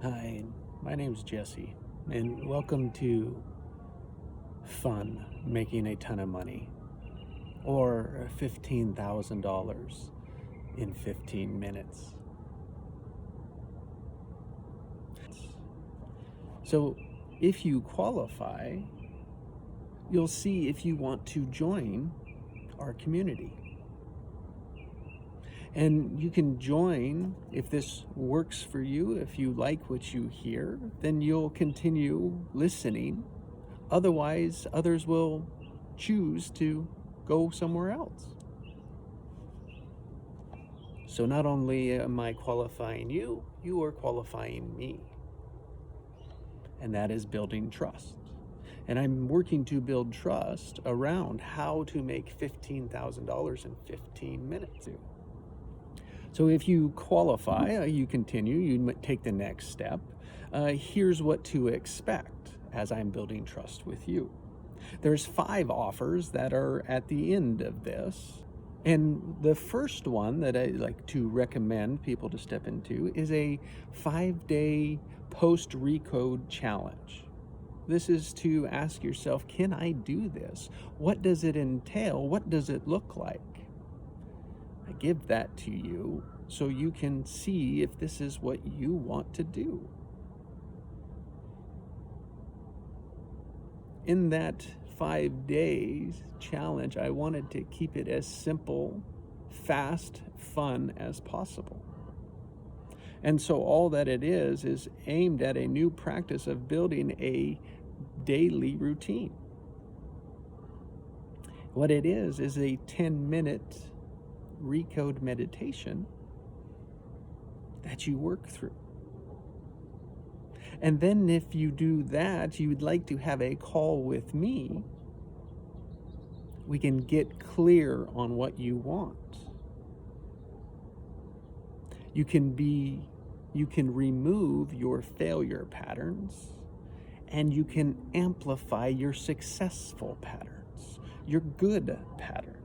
Hi, my name's Jesse, and welcome to Fun Making a Ton of Money, or $15,000 in 15 minutes. So, if you qualify, you'll see if you want to join our community. And you can join if this works for you. If you like what you hear, then you'll continue listening. Otherwise, others will choose to go somewhere else. So not only am I qualifying you, you are qualifying me. And that is building trust. And I'm working to build trust around how to make $15,000 in 15 minutes. So if you qualify, you continue, you take the next step. Here's what to expect as I'm building trust with you. There's 5 offers that are at the end of this. And the first one that I like to recommend people to step into is a 5-day post-recode challenge. This is to ask yourself, can I do this? What does it entail? What does it look like? I give that to you so you can see if this is what you want to do. In that 5 days challenge, I wanted to keep it as simple, fast, fun as possible. And so all that it is aimed at a new practice of building a daily routine. What it is a 10-minute recode meditation that you work through. And then if you do that, you would like to have a call with me, we can get clear on what you want. You can remove your failure patterns, and you can amplify your successful patterns, your good patterns.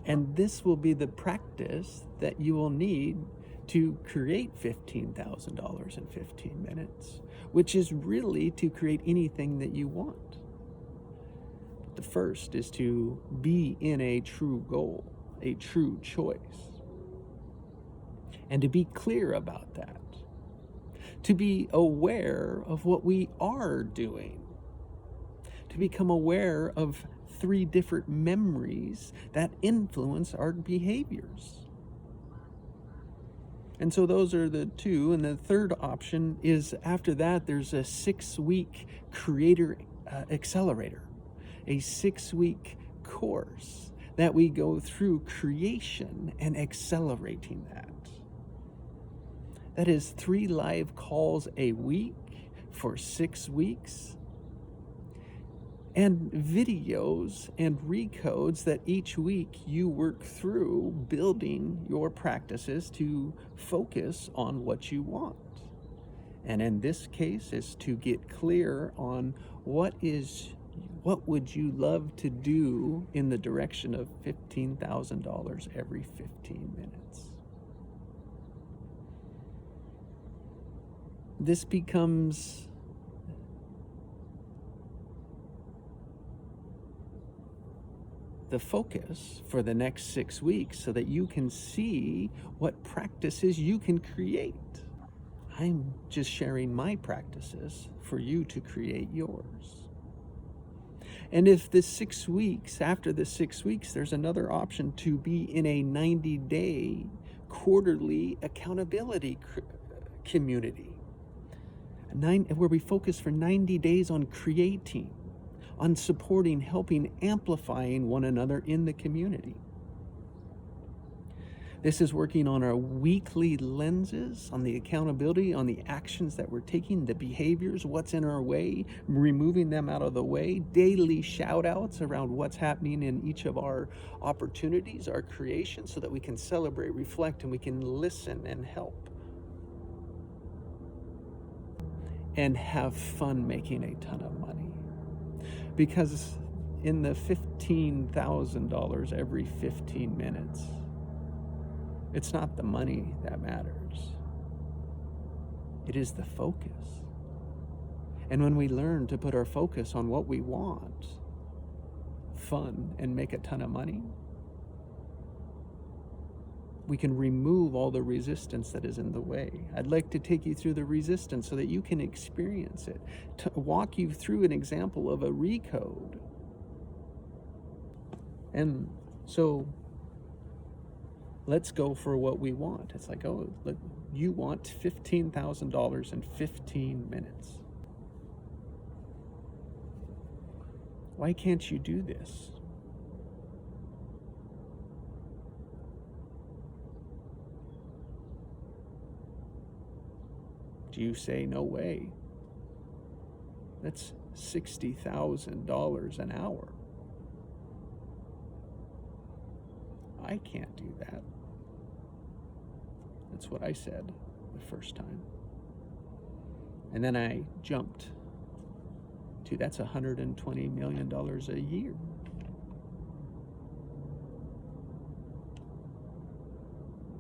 And this will be the practice that you will need to create $15,000 in 15 minutes, which is really to create anything that you want. But the first is to be in a true goal, a true choice, and to be clear about that, to be aware of what we are doing, to become aware of 3 different memories that influence our behaviors. And so those are the 2. And the third option is after that, there's a 6-week creator accelerator, a 6-week course that we go through creation and accelerating that. That is 3 live calls a week for 6 weeks. And videos and recodes that each week you work through building your practices to focus on what you want. And in this case is to get clear on what would you love to do in the direction of $15,000 every 15 minutes. This becomes the focus for the next 6 weeks so that you can see what practices you can create. I'm just sharing my practices for you to create yours. And if the 6 weeks, after the 6 weeks, there's another option to be in a 90-day quarterly accountability community, where we focus for 90 days on creating, on supporting, helping, amplifying one another in the community. This is working on our weekly lenses, on the accountability, on the actions that we're taking, the behaviors, what's in our way, removing them out of the way, daily shout outs around what's happening in each of our opportunities, our creations, so that we can celebrate, reflect, and we can listen and help. And have fun making a ton of money. Because in the $15,000 every 15 minutes. It's not the money that matters. It is the focus. And when we learn to put our focus on what we want, fun, and make a ton of money, we can remove all the resistance that is in the way. I'd like to take you through the resistance so that you can experience it, to walk you through an example of a recode. And so let's go for what we want. It's like, oh, you want $15,000 in 15 minutes. Why can't you do this? Do you say, no way? That's $60,000 an hour. I can't do that. That's what I said the first time. And then I jumped to, that's $120 million a year.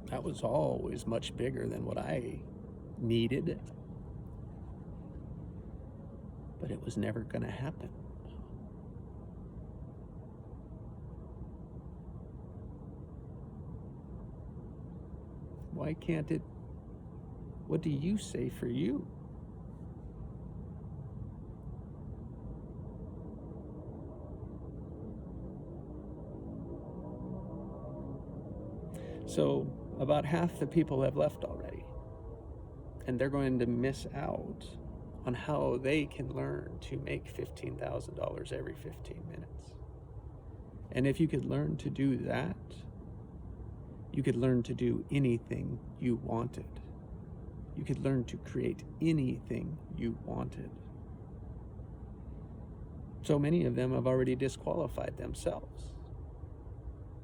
That was always much bigger than what I needed, but it was never going to happen. Why can't it? What do you say for you? So about half the people have left already, and they're going to miss out on how they can learn to make $15,000 every 15 minutes. And if you could learn to do that, you could learn to do anything you wanted. You could learn to create anything you wanted. So many of them have already disqualified themselves,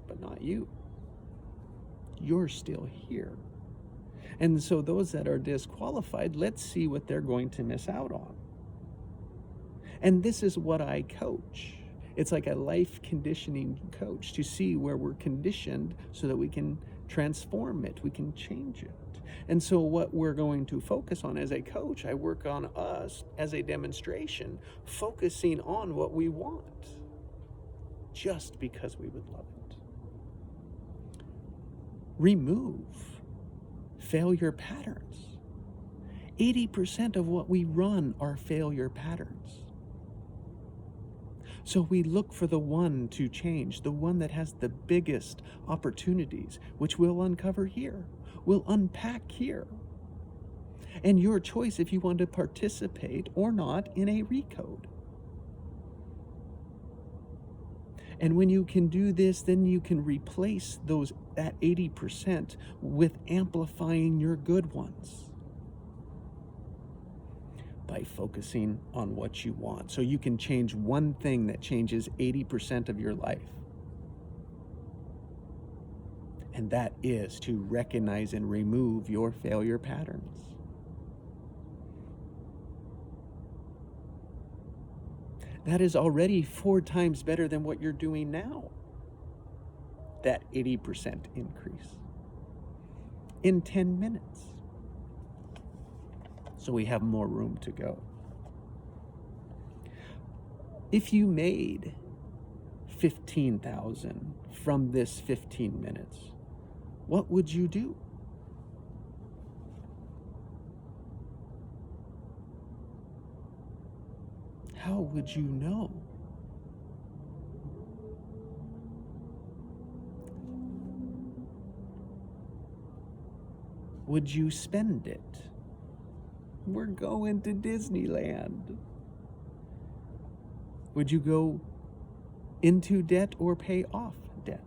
but not you. You're still here. And so those that are disqualified, let's see what they're going to miss out on. And this is what I coach. It's like a life conditioning coach to see where we're conditioned so that we can transform it, we can change it. And so what we're going to focus on as a coach, I work on us as a demonstration, focusing on what we want just because we would love it. Remove failure patterns. 80% of what we run are failure patterns. So we look for the one to change, the one that has the biggest opportunities, which we'll uncover here. We'll unpack here. And your choice if you want to participate or not in a recode. And when you can do this, then you can replace that 80% with amplifying your good ones by focusing on what you want. So you can change one thing that changes 80% of your life. And that is to recognize and remove your failure patterns. That is already 4 times better than what you're doing now. That 80% increase in 10 minutes. So we have more room to go. If you made 15,000 from this 15 minutes, what would you do? How would you know? Would you spend it? We're going to Disneyland. Would you go into debt or pay off debt?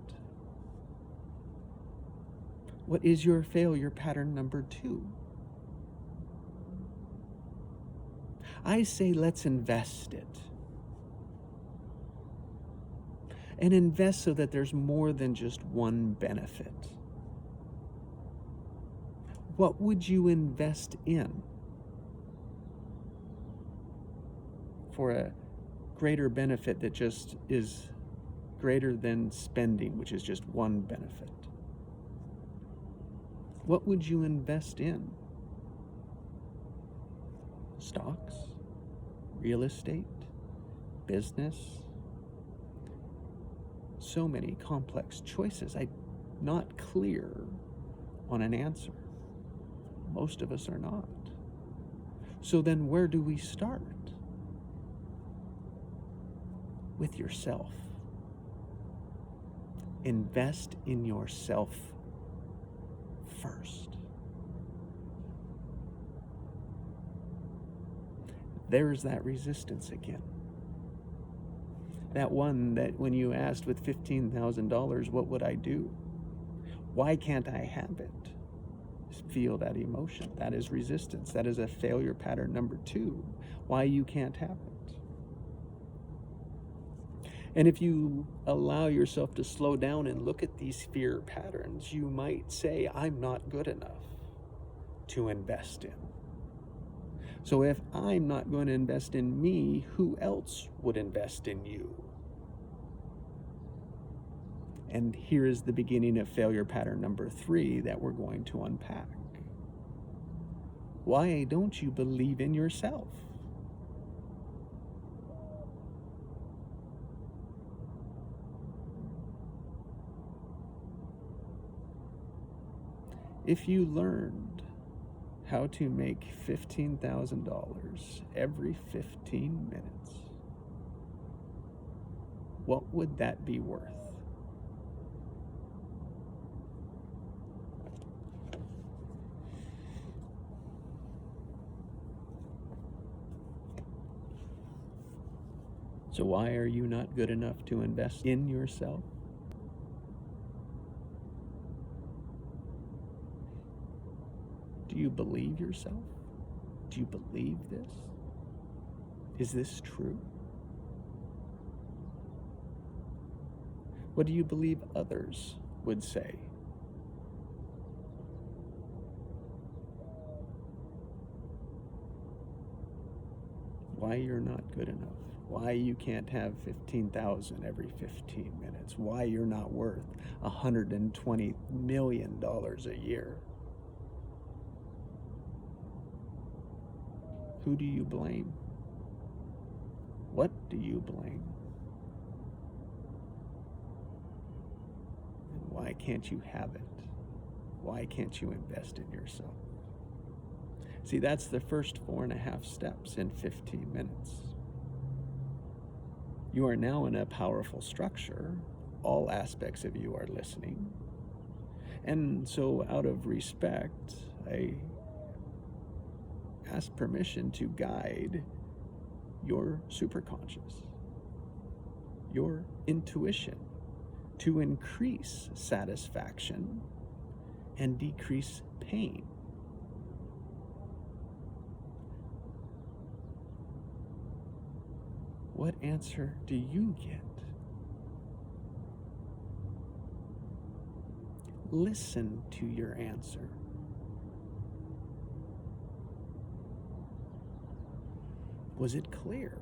What is your failure pattern number 2? I say let's invest it. And invest so that there's more than just one benefit. What would you invest in for a greater benefit that just is greater than spending, which is just one benefit? What would you invest in? Stocks? Real estate? Business? So many complex choices. I'm not clear on an answer. Most of us are not. So then where do we start? With yourself. Invest in yourself first. There's that resistance again. That one that when you asked with $15,000, what would I do? Why can't I have it? Feel that emotion. That is resistance. That is a failure pattern number 2. Why you can't have it. And if you allow yourself to slow down and look at these fear patterns, you might say, I'm not good enough to invest in. So if I'm not going to invest in me, who else would invest in you? And here is the beginning of failure pattern number 3 that we're going to unpack. Why don't you believe in yourself? If you learned how to make $15,000 every 15 minutes, what would that be worth? So why are you not good enough to invest in yourself? Do you believe yourself? Do you believe this? Is this true? What do you believe others would say? Why you're not good enough? Why you can't have 15,000 every 15 minutes? Why you're not worth $120 million a year? Who do you blame? What do you blame? And why can't you have it? Why can't you invest in yourself? See, that's the first 4.5 steps in 15 minutes. You are now in a powerful structure. All aspects of you are listening. And so out of respect, I ask permission to guide your superconscious, your intuition, to increase satisfaction and decrease pain. What answer do you get? Listen to your answer. Was it clear?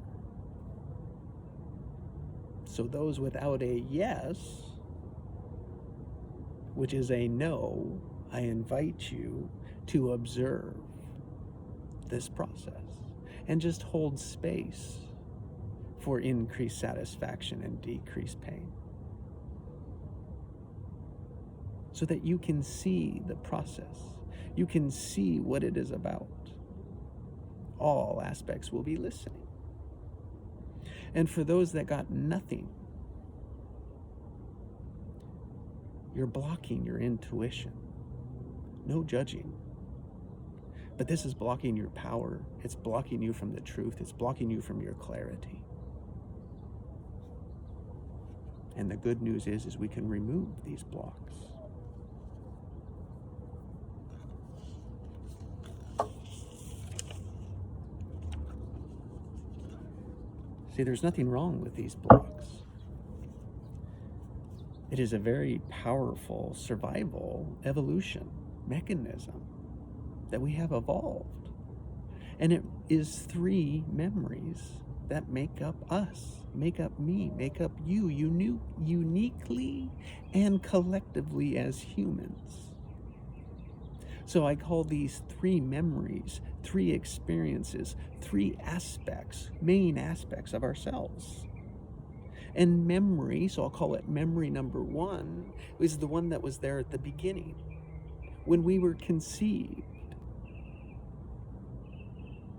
So those without a yes, which is a no, I invite you to observe this process and just hold space for increased satisfaction and decreased pain, so that you can see the process. You can see what it is about. All aspects will be listening. And for those that got nothing, you're blocking your intuition. No judging. But this is blocking your power. It's blocking you from the truth. It's blocking you from your clarity. And the good news is we can remove these blocks. See, there's nothing wrong with these blocks. It is a very powerful survival evolution mechanism that we have evolved. And it is 3 memories that make up us, make up me, make up you, uniquely and collectively as humans. So I call these three memories, three experiences, three aspects, main aspects of ourselves. And memory, so I'll call it memory number one, is the one that was there at the beginning, when we were conceived.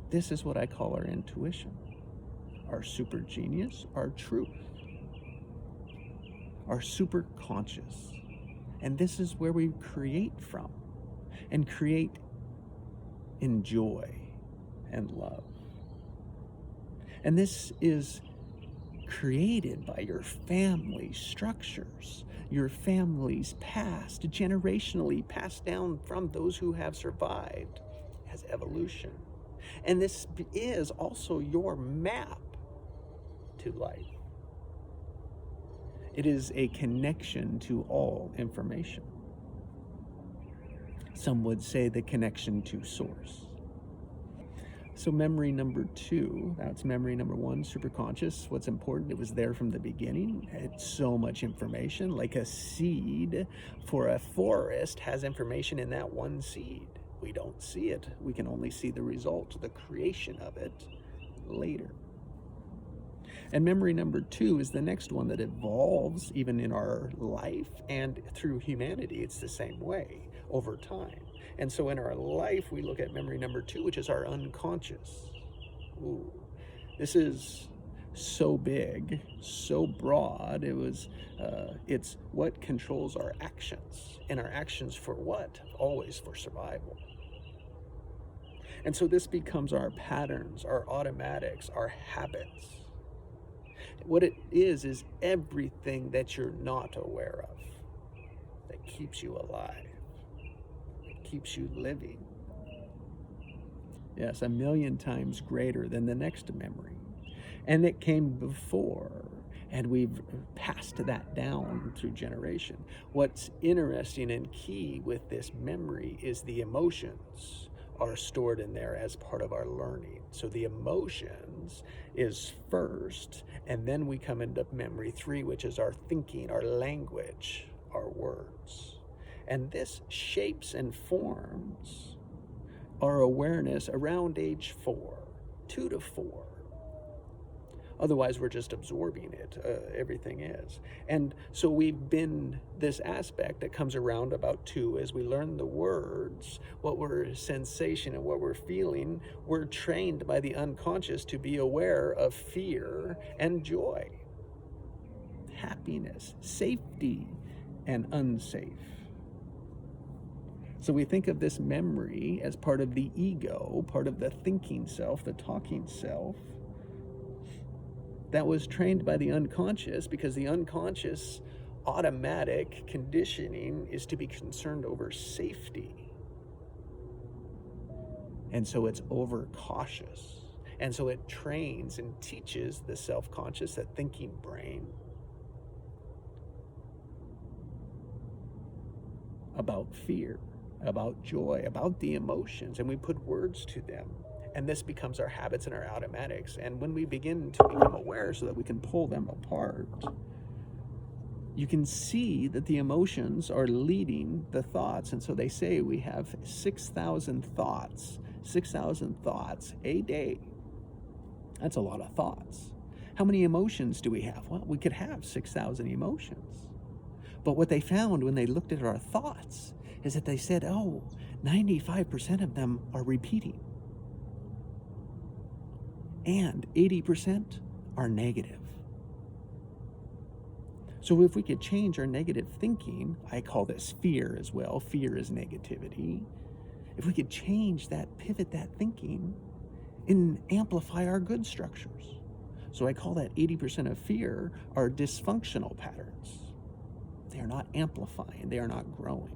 This is what I call our intuition, our super genius, our truth, our super conscious. And this is where we create from, and create in joy and love. And this is created by your family structures, your family's past, generationally passed down from those who have survived as evolution. And this is also your map to life. It is a connection to all information. Some would say the connection to source. So memory number two, that's memory number one, superconscious. What's important, it was there from the beginning. It's so much information, like a seed for a forest has information in that one seed. We don't see it. We can only see the result, the creation of it later. And memory number two is the next one that evolves even in our life and through humanity. It's the same way over time. And so in our life, we look at memory number two, which is our unconscious. Ooh, this is so big, so broad. It's what controls our actions. And our actions for what? Always for survival. And so this becomes our patterns, our automatics, our habits. What it is everything that you're not aware of that keeps you alive, that keeps you living. Yes, 1,000,000 times greater than the next memory. And it came before, and we've passed that down through generation. What's interesting and key with this memory is the emotions are stored in there as part of our learning. So the emotions is first, and then we come into memory three, which is our thinking, our language, our words. And this shapes and forms our awareness around age 4, 2 to 4. Otherwise, we're just absorbing it. Everything is. And so we've been this aspect that comes around about 2 as we learn the words, what we're sensation and what we're feeling. We're trained by the unconscious to be aware of fear and joy, happiness, safety, and unsafe. So we think of this memory as part of the ego, part of the thinking self, the talking self, that was trained by the unconscious, because the unconscious automatic conditioning is to be concerned over safety. And so it's overcautious. And so it trains and teaches the self-conscious, that thinking brain, about fear, about joy, about the emotions, and we put words to them. And this becomes our habits and our automatics. And when we begin to become aware so that we can pull them apart, you can see that the emotions are leading the thoughts. And so they say we have 6,000 thoughts a day. That's a lot of thoughts. How many emotions do we have? Well, we could have 6,000 emotions. But what they found when they looked at our thoughts is that they said, 95% of them are repeating. And 80% are negative. So if we could change our negative thinking, I call this fear as well. Fear is negativity. If we could change that, pivot that thinking, and amplify our good structures. So I call that 80% of fear are dysfunctional patterns. They are not amplifying. They are not growing.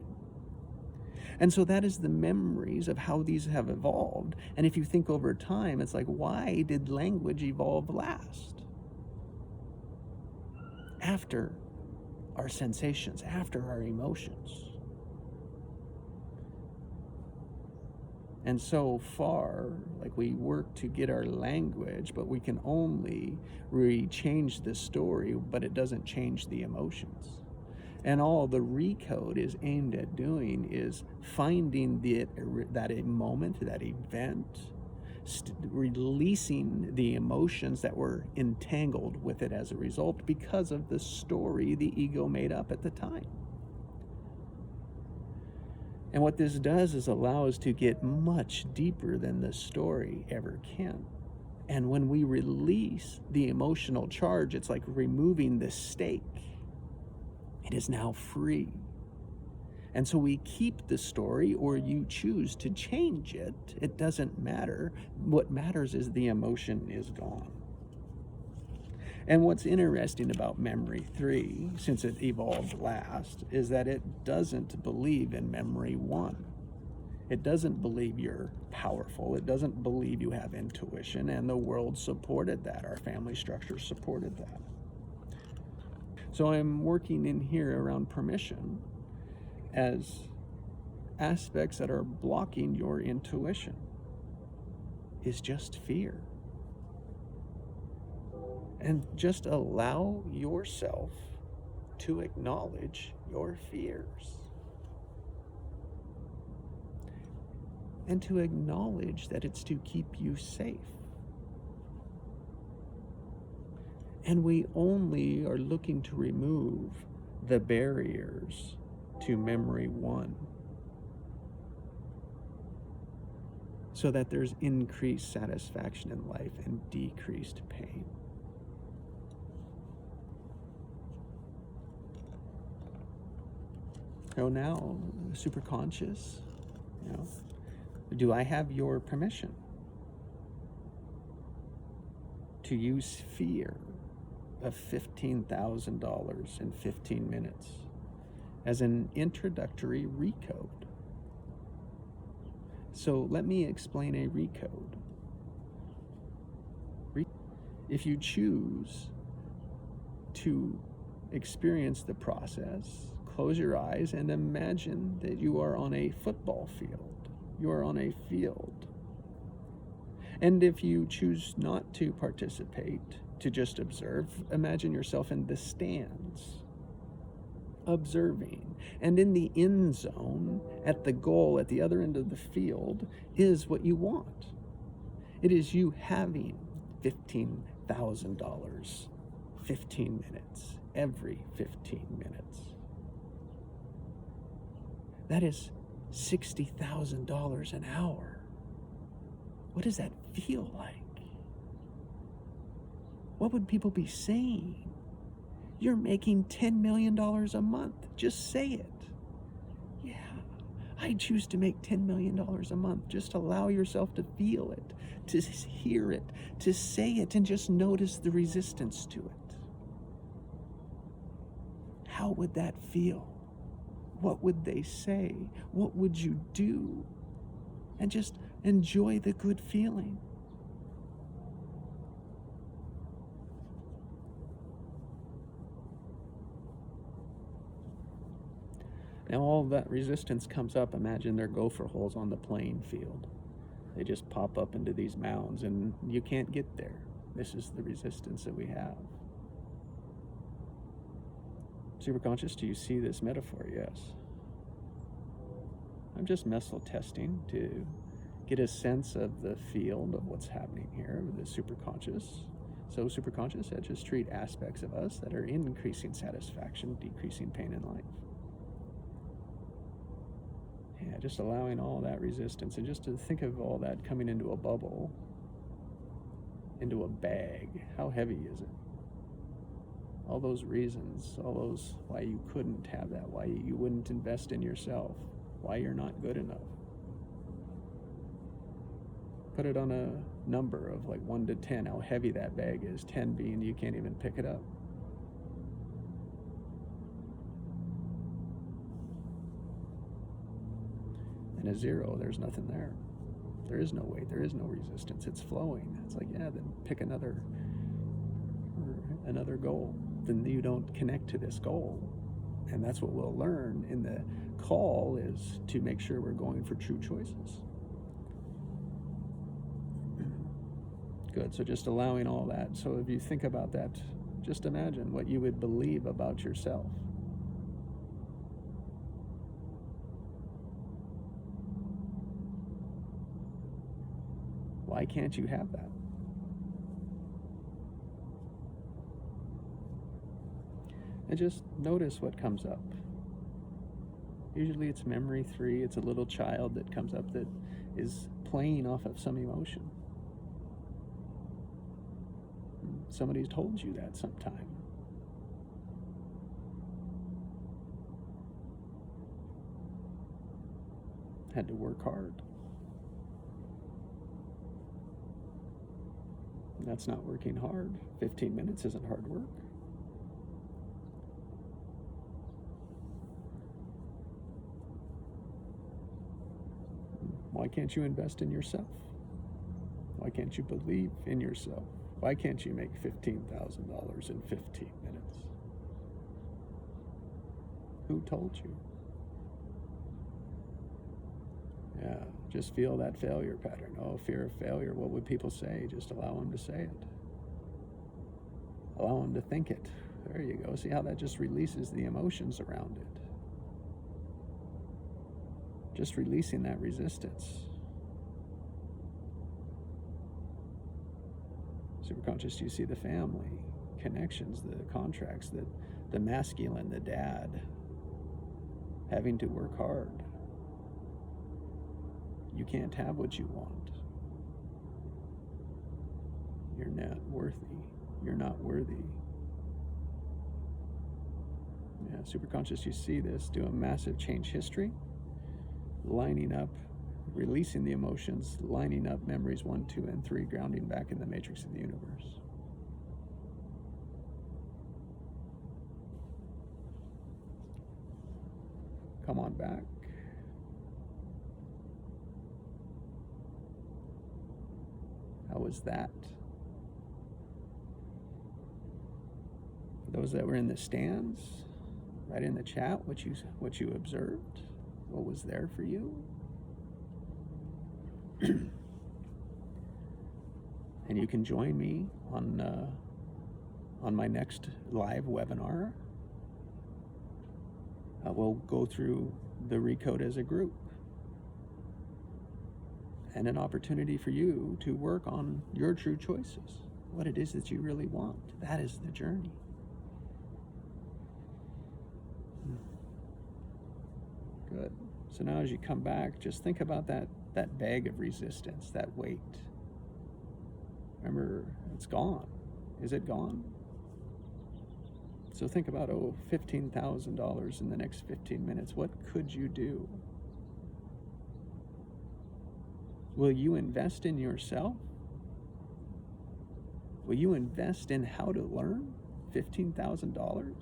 And so that is the memories of how these have evolved. And if you think over time, it's like, why did language evolve last? After our sensations, after our emotions. And so far, like, we work to get our language, but we can only change the story, but it doesn't change the emotions. And all the recode is aimed at doing is finding that a moment, that event, releasing the emotions that were entangled with it as a result because of the story the ego made up at the time. And what this does is allow us to get much deeper than the story ever can. And when we release the emotional charge, it's like removing the stake. It is now free. And so we keep the story, or you choose to change it. It doesn't matter. What matters is the emotion is gone. And what's interesting about memory 3, since it evolved last, is that it doesn't believe in memory 1. It doesn't believe you're powerful. It doesn't believe you have intuition, and the world supported that. Our family structure supported that. So I'm working in here around permission as aspects that are blocking your intuition is just fear. And just allow yourself to acknowledge your fears. And to acknowledge that it's to keep you safe. And we only are looking to remove the barriers to memory 1, so that there's increased satisfaction in life and decreased pain. So now, superconscious, do I have your permission to use fear of $15,000 in 15 minutes as an introductory recode? So let me explain a recode. If you choose to experience the process, close your eyes and imagine that you are on a football field. You are on a field. And if you choose not to participate, to just observe, imagine yourself in the stands, observing. And in the end zone, at the goal, at the other end of the field, is what you want. It is you having $15,000, 15 minutes, every 15 minutes. That is $60,000 an hour. What does that feel like? What would people be saying? You're making $10 million a month. Just say it. Yeah, I choose to make $10 million a month. Just allow yourself to feel it, to hear it, to say it, and just notice the resistance to it. How would that feel? What would they say? What would you do? And just enjoy the good feeling. Now all that resistance comes up. Imagine there are gopher holes on the playing field. They just pop up into these mounds and you can't get there. This is the resistance that we have. Superconscious, do you see this metaphor? Yes. I'm just muscle testing to get a sense of the field of what's happening here with the superconscious. So superconscious, I just treat aspects of us that are increasing satisfaction, decreasing pain in life. Yeah, just allowing all that resistance, and just to think of all that coming into a bubble, into a bag. How heavy is it? All those reasons, all those why you couldn't have that, why you wouldn't invest in yourself, why you're not good enough. Put it on a number of like 1 to 10, how heavy that bag is, 10 being you can't even pick it up. And a 0, there's nothing there. There is no weight, there is no resistance, it's flowing. It's like, yeah, then pick another goal. Then you don't connect to this goal. And that's what we'll learn in the call, is to make sure we're going for true choices. Good. So just allowing all that. So if you think about that, just imagine what you would believe about yourself. Why can't you have that? And just notice what comes up. Usually it's memory 3. It's a little child that comes up that is playing off of some emotion. Somebody's told you that sometime. Had to work hard. That's not working hard. 15 minutes isn't hard work. Why can't you invest in yourself? Why can't you believe in yourself? Why can't you make $15,000 in 15 minutes? Who told you? Yeah, just feel that failure pattern. Oh, fear of failure. What would people say? Just allow them to say it. Allow them to think it. There you go. See how that just releases the emotions around it. Just releasing that resistance. Superconscious, you see the family, connections, the contracts, the masculine, the dad, having to work hard. You can't have what you want. You're not worthy. You're not worthy. Yeah, superconscious, you see this, do a massive change history, lining up, releasing the emotions, lining up memories 1, 2, and 3, grounding back in the matrix of the universe. Come on back. How was that? Those that were in the stands, write in the chat what you observed, what was there for you. And you can join me on my next live webinar. We'll go through the recode as a group, and an opportunity for you to work on your true choices, what it is that you really want. That is the journey. Good. So now as you come back, just think about that bag of resistance, that weight. Remember, it's gone. Is it gone? So think about, $15,000 in the next 15 minutes. What could you do? Will you invest in yourself? Will you invest in how to learn $15,000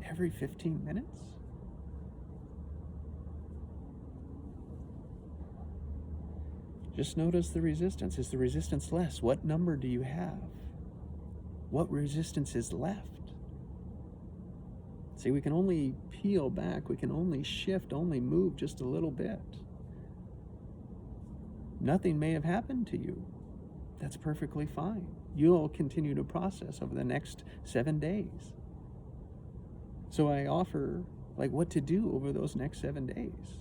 every 15 minutes? Just notice the resistance. Is the resistance less? What number do you have? What resistance is left? See, we can only peel back, we can only shift, only move just a little bit. Nothing may have happened to you. That's perfectly fine. You'll continue to process over the next 7 days. So I offer what to do over those next 7 days.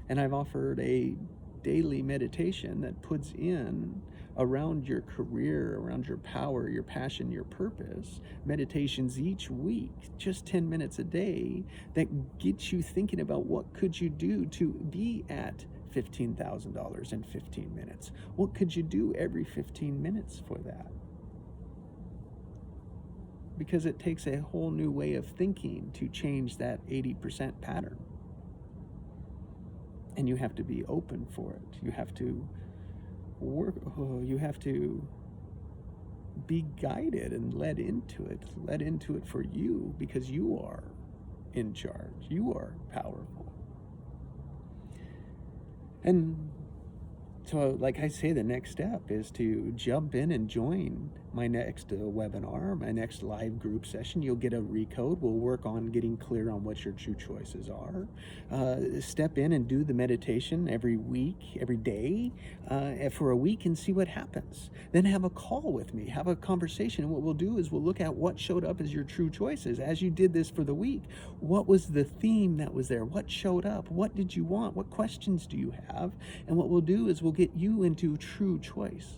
And I've offered a daily meditation that puts in around your career, around your power, your passion, your purpose, meditations each week, just 10 minutes a day, that gets you thinking about what could you do to be at $15,000 in 15 minutes. What could you do every 15 minutes for that? Because it takes a whole new way of thinking to change that 80% pattern. And you have to be open for it. You have to work, you have to be guided and led into it for you, because you are in charge. You are powerful. And So, like I say, the next step is to jump in and join my next webinar, my next live group session. You'll get a recode. We'll work on getting clear on what your true choices are. Step in and do the meditation every week, every day, for a week, and see what happens. Then have a call with me, have a conversation. And what we'll do is we'll look at what showed up as your true choices. As you did this for the week, what was the theme that was there? What showed up? What did you want? What questions do you have? And what we'll do is we'll get you into true choice.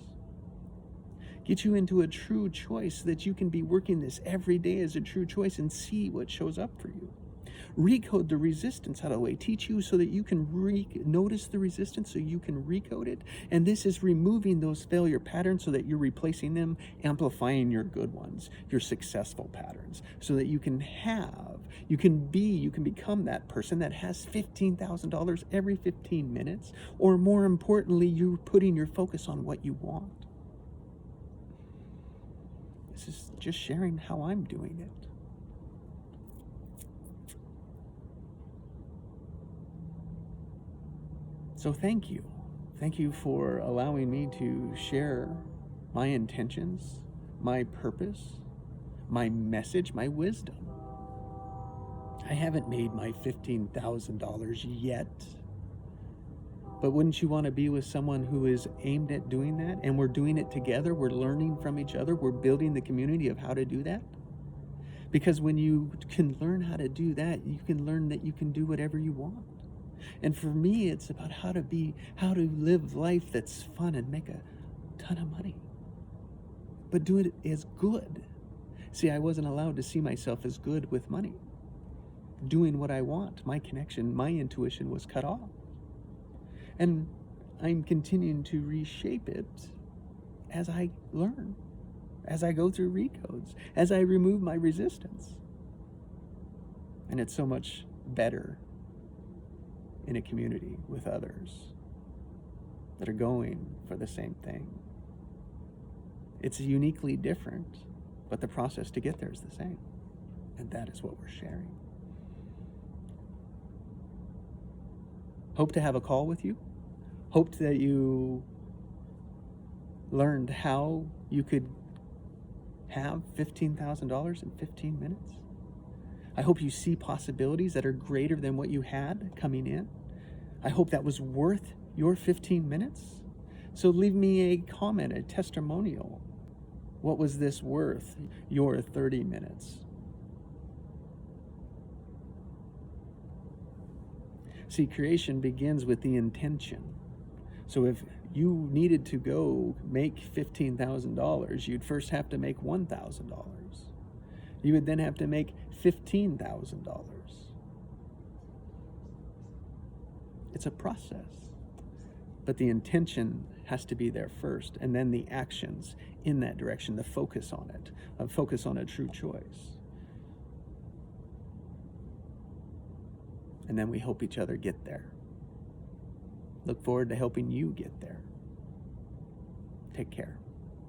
Get you into a true choice so that you can be working this every day as a true choice and see what shows up for you. Recode the resistance out of the way. Teach you so that you can notice the resistance so you can recode it. And this is removing those failure patterns so that you're replacing them, amplifying your good ones, your successful patterns, so that you can become that person that has $15,000 every 15 minutes, or more importantly, you're putting your focus on what you want. This is just sharing how I'm doing it. So thank you. Thank you for allowing me to share my intentions, my purpose, my message, my wisdom. I haven't made my $15,000 yet, but wouldn't you want to be with someone who is aimed at doing that? And we're doing it together. We're learning from each other. We're building the community of how to do that. Because when you can learn how to do that, you can learn that you can do whatever you want. And for me, it's about how to live life that's fun and make a ton of money, but do it as good. See, I wasn't allowed to see myself as good with money. Doing what I want, my connection, my intuition was cut off. And I'm continuing to reshape it as I learn, as I go through recodes, as I remove my resistance. And it's so much better in a community with others that are going for the same thing. It's uniquely different, but the process to get there is the same. And that is what we're sharing. Hope to have a call with you. Hoped that you learned how you could have $15,000 in 15 minutes. I hope you see possibilities that are greater than what you had coming in. I hope that was worth your 15 minutes. So leave me a comment, a testimonial. What was this worth your 30 minutes? See, creation begins with the intention. So if you needed to go make $15,000, you'd first have to make $1,000. You would then have to make $15,000. It's a process, but the intention has to be there first, and then the actions in that direction, the focus on it, focus on a true choice. And then we help each other get there. Look forward to helping you get there. Take care.